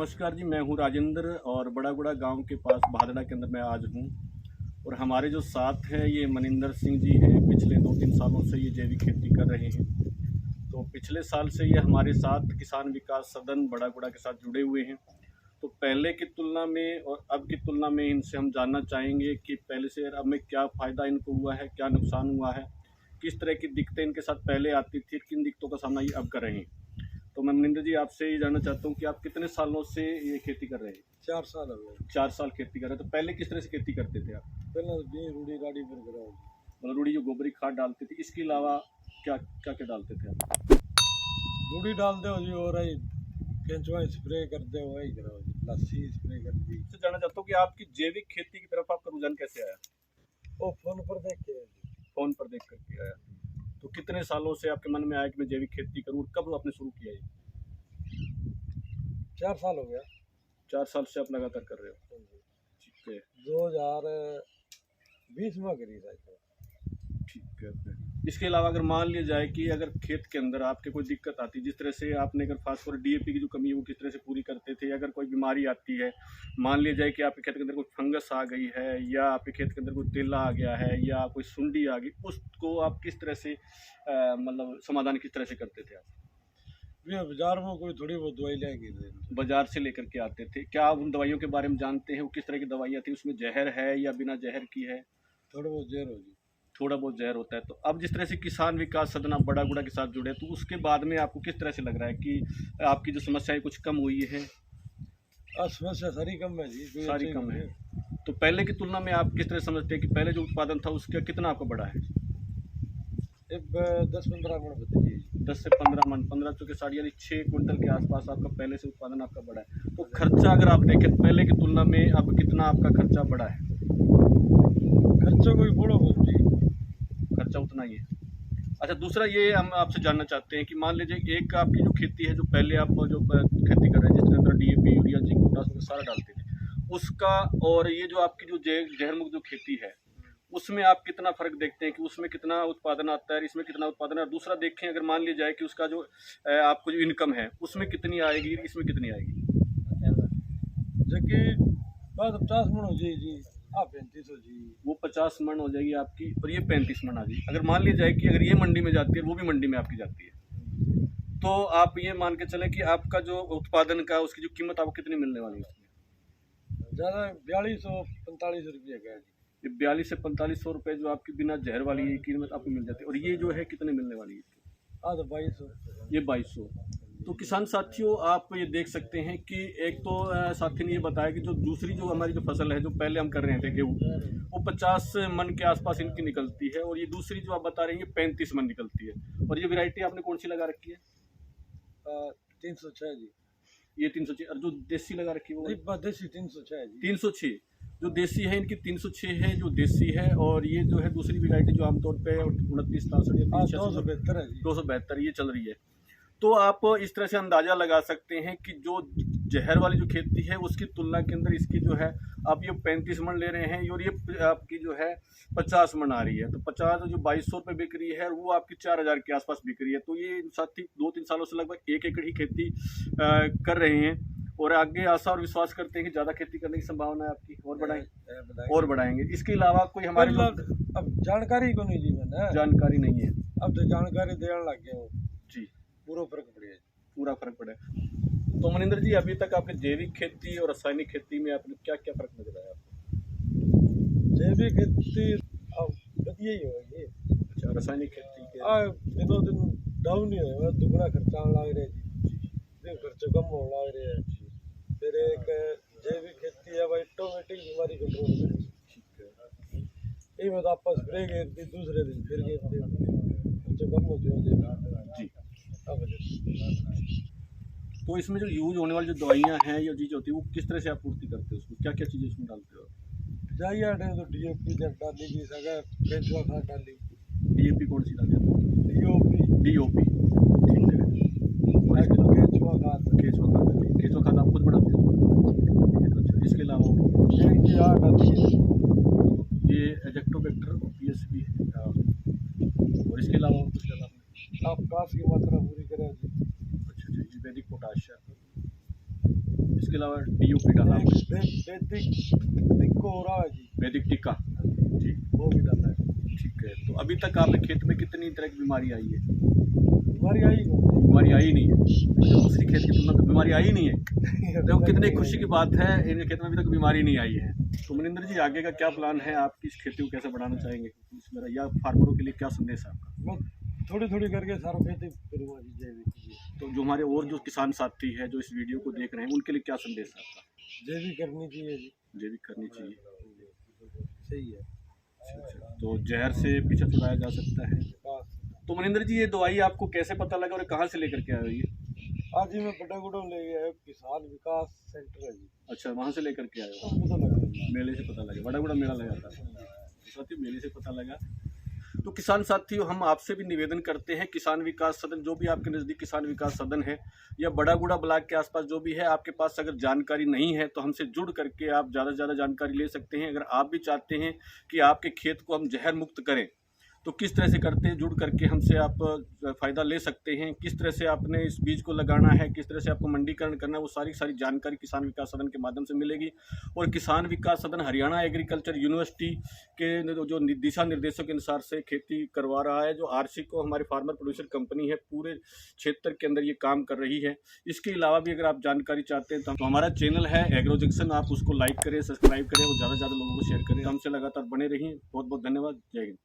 नमस्कार जी, मैं हूँ राजेंद्र और बड़ागुड़ा गांव के पास भादड़ा के अंदर मैं आज हूँ। और हमारे जो साथ हैं ये मनिंदर सिंह जी हैं। पिछले 2-3 सालों से ये जैविक खेती कर रहे हैं। तो पिछले साल से ये हमारे साथ किसान विकास सदन बड़ागुड़ा के साथ जुड़े हुए हैं। तो पहले की तुलना में और अब की तुलना में इनसे हम जानना चाहेंगे कि पहले से अब में क्या फ़ायदा इनको हुआ है, क्या नुकसान हुआ है, किस तरह की दिक्कतें इनके साथ पहले आती थी, किन दिक्कतों का सामना ये अब कर रहे हैं। तो मैं मनिंदर जी आपसे ये जानना चाहता हूँ कि आप कितने सालों से ये खेती कर रहे हैं? 4 साल हो गए। 4 साल खेती कर रहे हैं। तो पहले किस तरह से खेती करते थे आप? पहले भी रूढ़ी गाड़ी पर करा मतलब रूढ़ी जो गोबरी खाद डालते थे, इसके अलावा क्या क्या क्या डालते थे आप? रूढ़ी डाल दो जी और आई केंचुआ स्प्रे कर दे वही करो जी, लस्सी स्प्रे कर दी। इससे जानना चाहता हूँ कि आपकी जैविक खेती की तरफ आपका रुझान कैसे आया? वो फोन पर देख के जी। फ़ोन पर देख करके आया। तो कितने सालों से आपके मन में आया कि मैं जैविक खेती करूँ और कब आपने शुरू किया ये? 4 साल हो गया। 4 साल से आप लगातार कर रहे हो। ठीक है, 2020 में करी था इसको। ठीक है। फिर इसके अलावा अगर मान लिया जाए कि अगर खेत के अंदर आपके कोई दिक्कत आती, जिस तरह से आपने अगर फास्फोरस डीएपी की जो कमी है वो किस तरह से पूरी करते थे, अगर कोई बीमारी आती है, मान लिया जाए कि आपके खेत के अंदर कोई फंगस आ गई है या आपके खेत के अंदर कोई तेला आ गया है या कोई सुंडी आ गई, उसको आप किस तरह से मतलब समाधान किस तरह से करते थे आप? ये बाजार में कोई थोड़ी बहुत दवाई लेके दे बाजार से लेकर के आते थे। क्या आप उन दवाइयों के बारे में जानते हैं? वो किस तरह की दवाइयाँ थी? उसमें जहर है या बिना जहर की है? थोड़ा बहुत जहर हो जी। थोड़ा बहुत जहर होता है। तो अब जिस तरह से किसान विकास सदन आप बड़ागुड़ा के साथ जुड़े, तो उसके बाद में आपको किस तरह से लग रहा है कि आपकी जो समस्याएं कुछ कम हुई है? समस्या सारी कम है जी, कोई सारी अच्छी कम नहीं है। तो पहले की तुलना में आप किस तरह समझते हैं कि पहले जो उत्पादन था उसका कितना आपका बढ़ा है? अब 10-15 गुण बदली जी। 10 से 15 मन, 15 चौके 60 यानी 6 क्विंटल के आसपास आपका पहले से उत्पादन आपका बढ़ा है। तो खर्चा अगर आप देखें तो पहले की तुलना में अब कितना आपका खर्चा बढ़ा है? खर्चा कोई बड़ो बहुत जी। खर्चा उतना ही है। अच्छा, दूसरा ये हम आपसे जानना चाहते हैं कि मान लीजिए एक आपकी जो खेती है, जो पहले आप जो खेती कर रहे हैं जिसके अंदर डीएपी, यूरिया, जिंक, पोटाश वगैरह सारा डालते थे, उसका और ये जो आपकी जो जहर मुक्त जो खेती है, उसमें आप कितना फ़र्क देखते हैं कि उसमें कितना उत्पादन आता है, इसमें कितना उत्पादन है? और दूसरा देखें, अगर मान लिया जाए कि उसका जो आपको जो इनकम है उसमें कितनी आएगी, इसमें कितनी आएगी? जबकि बाद 50 मन हो जाए जी। आप 35 हो जी। वो 50 मन हो जाएगी आपकी और ये 35 मन आ जाएगी। अगर मान लिया जाए कि अगर ये मंडी में जाती है, वो भी मंडी में आपकी जाती है, तो आप ये मान के चलें कि आपका जो उत्पादन का उसकी जो कीमत आपको कितनी मिलने वाली है उसमें? ज़्यादा 4245 रुपये का है जी। ये 42 से 4500 रुपये जो आपकी बिना जहर वाली ये कीमत आपको मिल जाती है। और ये जो है कितने मिलने वाली है? हाँ तो 2200। ये 2200। तो किसान साथियों, आप ये देख सकते हैं कि एक तो साथी ने ये बताया कि जो दूसरी जो हमारी जो फसल है जो पहले हम कर रहे थे गेहूँ, वो 50 मन के आसपास इनकी निकलती है और ये दूसरी जो आप बता रहे हैं ये 35 मन निकलती है। और ये वैरायटी आपने कौन सी लगा रखी है? 306 जी। ये 306। और जो देसी लगा रखी है वो? नहीं देसी 306 है जी। 306। जो देसी है इनकी 306 है जो देसी है। और ये जो है दूसरी वैरायटी जो आमतौर पे 29 63 या 272 है जी। 272 ये चल रही है। तो आप इस तरह से अंदाज़ा लगा सकते हैं कि जो जहर वाली जो खेती है उसकी तुलना के अंदर इसकी जो है आप ये 35 मन ले रहे हैं और ये आपकी जो है 50 मन आ रही है। तो 50 जो 2200 रुपये बिक रही है वो आपकी 4000 के आसपास बिक रही है। तो ये साथी 2-3 सालों से लगभग 1 एकड़ ही खेती कर रहे हैं और आगे आशा और विश्वास करते हैं कि ज़्यादा खेती करने की संभावना है आपकी और बढ़ाएंगे। इसके अलावा कोई हमारे अब जानकारी को नहीं जी मैंने। जानकारी नहीं है। अब तो जानकारी देने लग गया वो जी, पूरा फर्क पड़ेगा। पूरा फर्क पड़े। तो मनिंदर जी, अभी तक आपके जैविक खेती और रासायनिक खेती में आपने क्या क्या फर्क नजर आया आपको? जैविक खेती अब बढ़िया ही होगी। अच्छा, रासायनिक खेती के दिनों दिन डाउन ही होगा, दुगना खर्चा आने लग रहा है जी। दिन खर्चे कम होने लग रहे हैं। फिर एक जैविक खेती है भाई, ऑटोमेटिक बीमारी कंट्रोल करेगी। ठीक है। यही बात आप स्प्रे कर दी, दूसरे दिन फिर कर दी, खर्चे कम होते हैं जी। अब तो इसमें जो यूज होने वाली जो दवाइयाँ हैं या चीज़ होती है वो किस तरह से आप पूर्ति करते हो? उसको क्या क्या चीज़ें उसमें डालते हो? जाइए तो डीएपी डाली जी, सगा केंचुआ खाद डाली। डीएपी कौन सी डालते हो? डीओपी। ठीक है। केंचुआ खाद। केंचुआ खाद आप खुद बनाते हो? अच्छा, इसके अलावा ये एजेक्टोबैक्टर पीएसबी है और इसके अलावा और कुछ डाला? आप काफ की मात्रा पूरी करें जी। अच्छा, ये वैदिक पोटाश है। इसके अलावा DUP डाला आपने? वैदिक को हो रहा है जी, वैदिक टीका जी, वो भी डाला है। ठीक है। तो अभी तक आपके खेत में कितनी तरह की बीमारी आई है? बीमारी आई नहीं। बीमारी आई नहीं है, तो दूसरी खेत की तुलना में बीमारी आई नहीं है। देखो कितनी खुशी की बात है, इन खेत में अभी तक बीमारी नहीं आई है। तो मनिंदर जी, आगे का क्या प्लान है? आप इस खेती को कैसे बढ़ाना चाहेंगे मेरा, या फार्मरों के लिए क्या संदेश है आपका? मैं थोड़ी थोड़ी करके सारा खेती करूँगा जी, जैविक जी। तो जो हमारे और जो किसान साथी है जो इस वीडियो को देख रहे हैं, उनके लिए क्या संदेश है आपका? जैविक करनी चाहिए जी। जैविक करनी चाहिए। सही है। अच्छा, तो जहर से पीछा छुड़ाया जा सकता है। बस तो मनिंदर जी, ये दवाई आपको कैसे पता लगा और कहाँ से लेकर के आए हो ये? आज ही मैं बटागुड़ा ले गया, किसान विकास सेंटर है जी, अच्छा, वहाँ से लेकर के आए हो? पता लगा। मेले से पता लगा, बड़ा बड़ा मेला लगा था, साथियों मेले से पता लगा। तो किसान साथियों, हम आपसे भी निवेदन करते हैं, किसान विकास सदन जो भी आपके नज़दीक किसान विकास सदन है या बड़ागुड़ा ब्लॉक के आसपास जो भी है, आपके पास अगर जानकारी नहीं है तो हमसे जुड़ करके आप ज़्यादा से ज़्यादा जानकारी ले सकते हैं। अगर आप भी चाहते हैं कि आपके खेत को हम जहर मुक्त करें तो किस तरह से करते हैं, जुड़ करके हमसे आप फ़ायदा ले सकते हैं। किस तरह से आपने इस बीज को लगाना है, किस तरह से आपको मंडीकरण करना है, वो सारी जानकारी किसान विकास सदन के माध्यम से मिलेगी। और किसान विकास सदन हरियाणा एग्रीकल्चर यूनिवर्सिटी के जो दिशा निर्देशों के अनुसार से खेती करवा रहा है। जो RC को हमारी फार्मर प्रोड्यूसर कंपनी है, पूरे क्षेत्र के अंदर ये काम कर रही है। इसके अलावा भी अगर आप जानकारी चाहते हैं तो हमारा चैनल है एग्रो जंक्शन, आप उसको लाइक करें, सब्सक्राइब करें और ज़्यादा से ज़्यादा लोगों को शेयर करें। हमसे लगातार बने रहिए। बहुत बहुत धन्यवाद। जय हिंद।